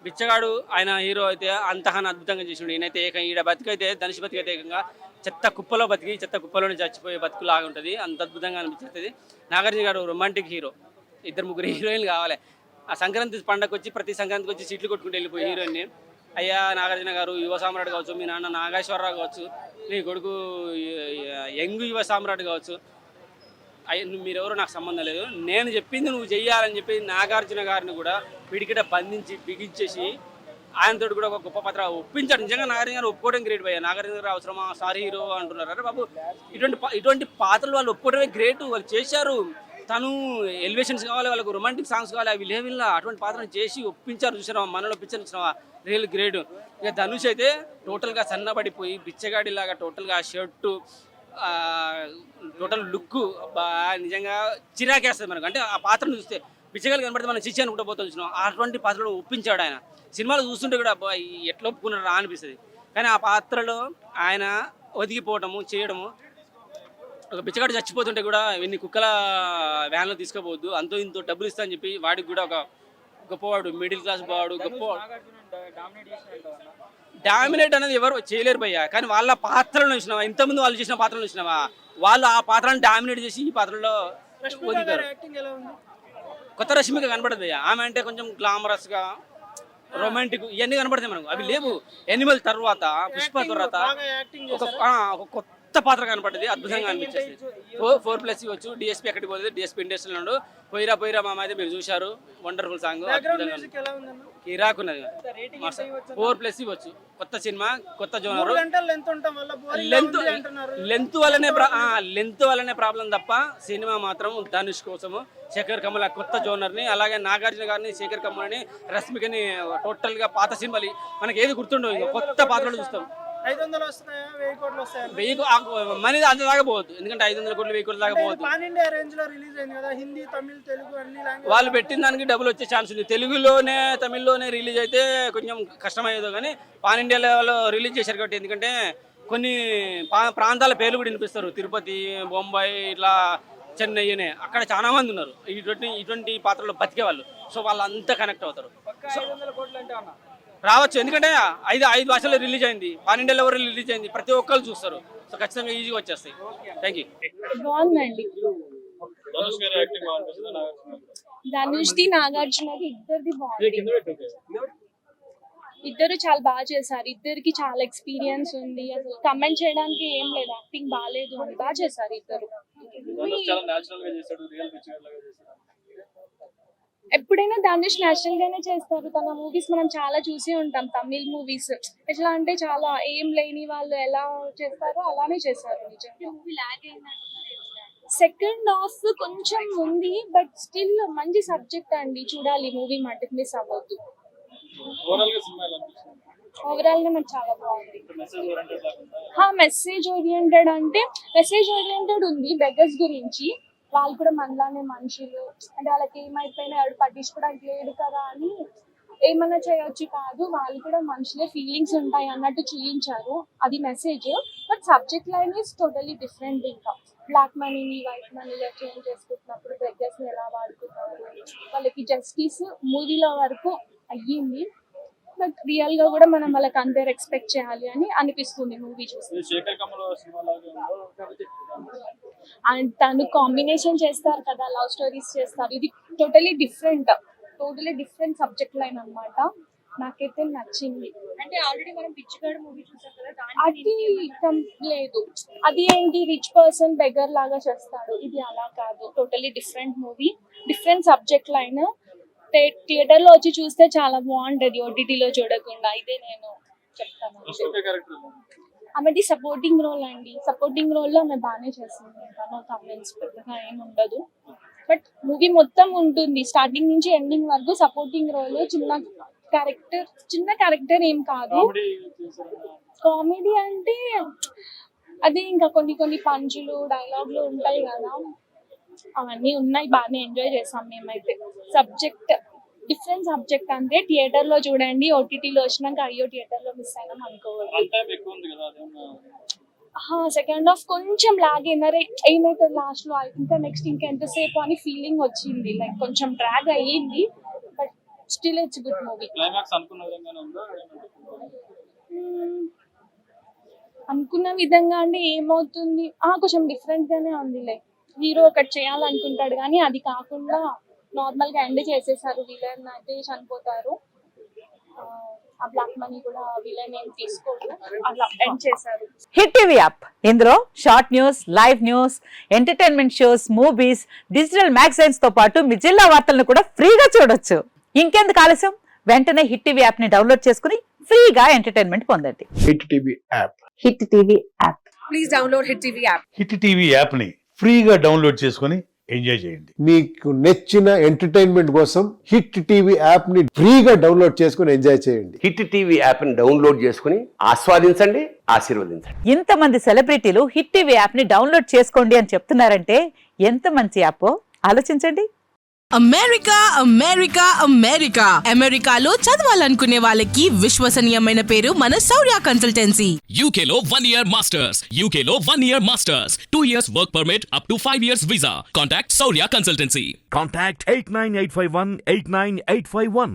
బిచ్చగాడు ఆయన హీరో అయితే అంతగానో అద్భుతంగా చేసిండు. ఈయనైతే ఈడ బతికైతే ధనుష్ బతికైతే ఏకంగా చెత్త కుప్పలో బతికి చెత్త కుప్పలోనే చచ్చిపోయే బతుకులాగా ఉంటుంది. అంత అద్భుతంగా అనిపిస్తుంది. నాగార్జున గారు రొమాంటిక్ హీరో. ఇద్దరు ముగ్గురు హీరోయిన్లు కావాలి. ఆ సంక్రాంతి పండగ వచ్చి ప్రతి సంక్రాంతికి వచ్చి సీట్లు కొట్టుకుంటూ వెళ్ళిపోయి హీరోయిన్ని అయ్యా నాగార్జున గారు యువ సామ్రాట్ కావచ్చు, మీ నాన్న నాగేశ్వరరావు కావచ్చు, మీ కొడుకు యంగ్ యువ సామ్రాట్ కావచ్చు, మీరెవరో నాకు సంబంధం లేదు, నేను చెప్పింది నువ్వు చెయ్యాలని చెప్పి నాగార్జున గారిని కూడా పిడికిట బంధించి బిగించేసి ఆయనతో కూడా ఒక గొప్ప పాత్ర ఒప్పించాడు. నిజంగా నాగార్జున గారు ఒప్పుకోవడం గ్రేట్ భయ్య. నాగార్జున గారు అవసరమా సారీ హీరో అంటున్నారు. అరే బాబు, ఇటువంటి పాత్రలు వాళ్ళు ఒప్పుకోవడమే గ్రేట్. వాళ్ళు చేశారు. తను ఎలివేషన్స్ కావాలి, వాళ్ళకు రొమాంటిక్ సాంగ్స్ కావాలి, అవి లేవిల్లా అటువంటి పాత్రను చేసి ఒప్పించారు. చూసినావా, మనలో ఒప్పించారు. చూసినావా, రియల్ గ్రేట్. ఇక ధనుష్ అయితే టోటల్గా సన్నబడిపోయి బిచ్చగాడిలాగా టోటల్గా షర్టు టోటల్ లుక్ నిజంగా చిరాకేస్తుంది మనకు. అంటే ఆ పాత్రను చూస్తే బిచ్చగాలు కనబడితే మనం చిచ్చి అనుకుంటూ పోతాం. చూసినాం అటువంటి పాత్రలో ఒప్పించాడు ఆయన. సినిమాలు చూస్తుంటే కూడా ఎట్లా ఒప్పుకున్నారా అనిపిస్తుంది. కానీ ఆ పాత్రలో ఆయన ఒదిగిపోవటము చేయడము, ఒక బిచ్చగాడు చచ్చిపోతుంటే కూడా ఇన్ని కుక్కల వ్యాన్లో తీసుకోపోవద్దు, అంతో ఇంతో డబ్బులు ఇస్తా అని చెప్పి వాడికి కూడా ఒక గొప్పవాడు, మిడిల్ క్లాస్ వాడు, గొప్పవాడు. డామినేట్ అనేది ఎవరు చేయలేరు భయ్య. కానీ వాళ్ళ పాత్రలను చూసినావా, ఇంతకుముందు వాళ్ళు చేసిన పాత్రలు చూసినావా, వాళ్ళు ఆ పాత్రను డామినేట్ చేసి ఈ పాత్రలో ఒదిగారు. కొత్త రష్మిక కనబడదు భయ్య. ఆమె అంటే కొంచెం గ్లామరస్గా రొమాంటిక్ ఇవన్నీ కనబడతాయి మనకు. అవి లేవు. ఎనిమల్ తర్వాత, పుష్ప తర్వాత ఒక కొత్త పాత్ర కనపడ్డది. అద్భుతంగా అనిపించేది. 4+ ఇవ్వచ్చు. డిఎస్పీ ఎక్కడికి పోతుంది, డిఎస్పీ ఇండస్ట్రీలో ఉండు. పోయిరా మామ అయితే మీరు చూశారు. Wonderful song, కిరాకున్నది. 4+ ఇవ్వచ్చు. కొత్త సినిమా, కొత్త జోనర్. లెంత్ వల్లనే ప్రాబ్లం తప్ప సినిమా మాత్రం ధనుష్ కోసము, శేఖర్ కమల కొత్త జోనర్ని, అలాగే నాగార్జున గారిని, శేఖర్ కమలని, రష్మికని టోటల్గా పాత సినిమాలు మనకి ఏది గుర్తుండవు. ఇంకా కొత్త పాత్రలు చూస్తాం. 500 వస్తాయా, 1000 కోట్లు వస్తాయా? మనీ అంత దాకా పోవద్దు. ఎందుకంటే 500 కోట్లు 1000 కోట్ల దాకా పోవద్దు. పాన్ ఇండియా రేంజ్ లో రిలీజ్ అయింది కదా, హిందీ, తమిళ్, తెలుగు అన్ని లాంగ్వేజ్. వాళ్ళు పెట్టిన దానికి డబ్బులు వచ్చే ఛాన్స్ ఉంది. తెలుగులోనే తమిళ్లోనే రిలీజ్ అయితే కొంచెం కష్టమయ్యేదో, కానీ పాన్ ఇండియా లెవెల్లో రిలీజ్ చేశారు కాబట్టి. ఎందుకంటే కొన్ని ప్రాంతాల పేర్లు కూడా వినిపిస్తారు. తిరుపతి, బొంబాయి, ఇట్లా చెన్నైనే, అక్కడ చాలా మంది ఉన్నారు ఇటువంటి పాత్రలో బతికే వాళ్ళు. సో వాళ్ళంతా కనెక్ట్ అవుతారు. 500 కోట్లు అంటే అన్న రావచ్చు. ఎందుకంటే ఐదు భాషల్లో రిలీజ్ అయింది. పాన్ ఇండియాలో ఎవరు రిలీజ్ అయింది, ప్రతి ఒక్కరు చూస్తారు. సో ఖచ్చితంగా ఈజీగా వచ్చేస్తాయి. Thank you. బాగుందండి. ధనుష్ది, నాగార్జునది ఇద్దరిది బాగుంది. ఇద్దరు చాలా బాగా చేశారు. ఇద్దరికి చాలా ఎక్స్పీరియన్స్ ఉంది. అసలు కమెంట్ చేయడానికి ఏం లేదు. యాక్టింగ్ బాగాలేదు అని బాగా చేశారు ఇద్దరు. ఎప్పుడైనా ధనుష్ నేచురల్ గానే చేస్తారు. తన మూవీస్ మనం చాలా చూసి ఉంటాం. తమిళ్ మూవీస్ ఎట్లా అంటే చాలా ఏం లేని వాళ్ళు ఎలా చేస్తారో అలానే చేశారు. సెకండ్ హాఫ్ కొంచెం ఉంది, బట్ స్టిల్ మంచి సబ్జెక్ట్ అండి. చూడాలి మూవీ, మటుకు మిస్ అవ్వద్దు. ఓవరాల్ గా నాకు చాలా బాగుంది. మెసేజ్ ఓరియంటెడ్ అంటే మెసేజ్ ఓరియంటెడ్ ఉంది. బెగర్స్ గురించి, వాళ్ళు కూడా మనలానే మనుషులు, అంటే వాళ్ళకి ఏమైపోయినా ఎవరు పట్టించుకోవడానికి లేదు కదా అని ఏమన్నా చేయొచ్చు కాదు, వాళ్ళు కూడా మనుషులే, ఫీలింగ్స్ ఉంటాయి అన్నట్టు చూపించారు. అది message. But subject line is totally different. ఇంకా బ్లాక్ మనీని వైట్ మనీలో చేంజ్ చేసుకుంటున్నప్పుడు బెగ్గర్స్ ని ఎలా వాడుకున్నారు, వాళ్ళకి జస్టిస్ మూవీలో వరకు అయ్యింది. బట్ రియల్ గా కూడా మనం వాళ్ళకి అంతే రెస్పెక్ట్ చేయాలి అని అనిపిస్తుంది మూవీ చూసి. అండ్ తను కాంబినేషన్ చేస్తారు కదా, లవ్ స్టోరీస్ చేస్తారు. ఇది టోటలీ డిఫరెంట్ సబ్జెక్ట్ లైన్ అన్నమాట. నాకైతే నచ్చింది. అంటే ఆల్రెడీ మనం పిచ్చిగాడు మూవీ చూసాం కదా, అది లేదు. అది ఏంటి, రిచ్ పర్సన్ బెగర్ లాగా చేస్తాడు. ఇది అలా కాదు. Totally different movie, different subject line. Theatre లో వచ్చి చూస్తే చాలా బాగుంటది, ఓటీటీలో చూడకుండా. ఇదే నేను చెప్తాను. ఆమెది సపోర్టింగ్ రోల్ అండి. సపోర్టింగ్ రోల్ లో ఆమె బాగానే చేస్తుంది. నో కామెంట్స్, పెద్దగా ఏం ఉండదు. బట్ మూవీ మొత్తం ఉంటుంది, స్టార్టింగ్ నుంచి ఎండింగ్ వరకు సపోర్టింగ్ రోల్. చిన్న క్యారెక్టర్ ఏం కాదు. కామెడీ అంటే అది ఇంకా కొన్ని పంచులు, డైలాగులు ఉంటాయి కదా, అవన్నీ ఉన్నాయి. బాగానే ఎంజాయ్ చేసాం మేమైతే. సబ్జెక్ట్ డిఫరెంట్ సబ్జెక్ట్ అంటే థియేటర్ లో చూడండి. ఓటీటీలో వచ్చినాక అయ్యో థియేటర్ లో మిస్ అయినాం అనుకోవాలి. సెకండ్ హాఫ్ కొంచెం లాగ్ అయినారే, ఏమైతే లాస్ట్ లో ఇంకా నెక్స్ట్ ఇంకెంతసేపు అని ఫీలింగ్ వచ్చింది. లైక్ కొంచెం డ్రాగ్ అయ్యింది. But still it's good movie. Climax అనుకున్న విధంగానే ఉందా? అనుకున్న విధంగా అంటే ఏమవుతుంది, కొంచెం డిఫరెంట్ గానే ఉందిలే. హీరో ఒకటి చేయాలనుకుంటాడు కానీ అది కాకుండా నార్మల్ గా ఎండ్ చేసేసారు. విలన్ అయితే చనిపోతారు, ఆ బ్లాక్ మనీ కూడా విలన్ ఏం తీసుకోడు, అలా ఎండ్ చేశారు. హిట్ టీవీ యాప్ ఇందులో short news, live news, entertainment shows, movies, digital magazines తో పాటు మీ జిల్లా వార్తలను కూడా ఫ్రీగా చూడొచ్చు. ఇంకెందుకు ఆలస్యం, వెంటనే హిట్ టీవీ యాప్ ని డౌన్లోడ్ చేసుకుని ఫ్రీగా ఎంటర్టైన్మెంట్ పొందండి. Hit TV app. Hit TV app. Please download hit TV app. Hit TV యాప్ని ఫ్రీగా డౌన్లోడ్ చేసుకొని ఎంజాయ్ చేయండి. మీకు నచ్చిన ఎంటర్టైన్మెంట్ కోసం హిట్ టీవీ యాప్ ని ఫ్రీగా డౌన్లోడ్ చేసుకుని ఎంజాయ్ చేయండి. హిట్ టీవీ యాప్ని డౌన్లోడ్ చేసుకుని ఆస్వాదించండి, ఆశీర్వదించండి. ఇంతమంది సెలబ్రిటీలు హిట్ టీవీ యాప్ ని డౌన్లోడ్ చేసుకోండి అని చెప్తున్నారంటే ఎంత మంచి యాప్ ఆలోచించండి. అమెరికా అమెరికా అమెరికా అమెరికాలో చదవాలనుకునే వాళ్ళకి విశ్వసనీయమైన పేరు మన శౌర్య కన్సల్టెన్సీ. UK లో 1 year masters, UK లో 1 year masters, 2 years work permit up to 5 years visa. Contact Saurya Consultancy. Contact 89851 89851.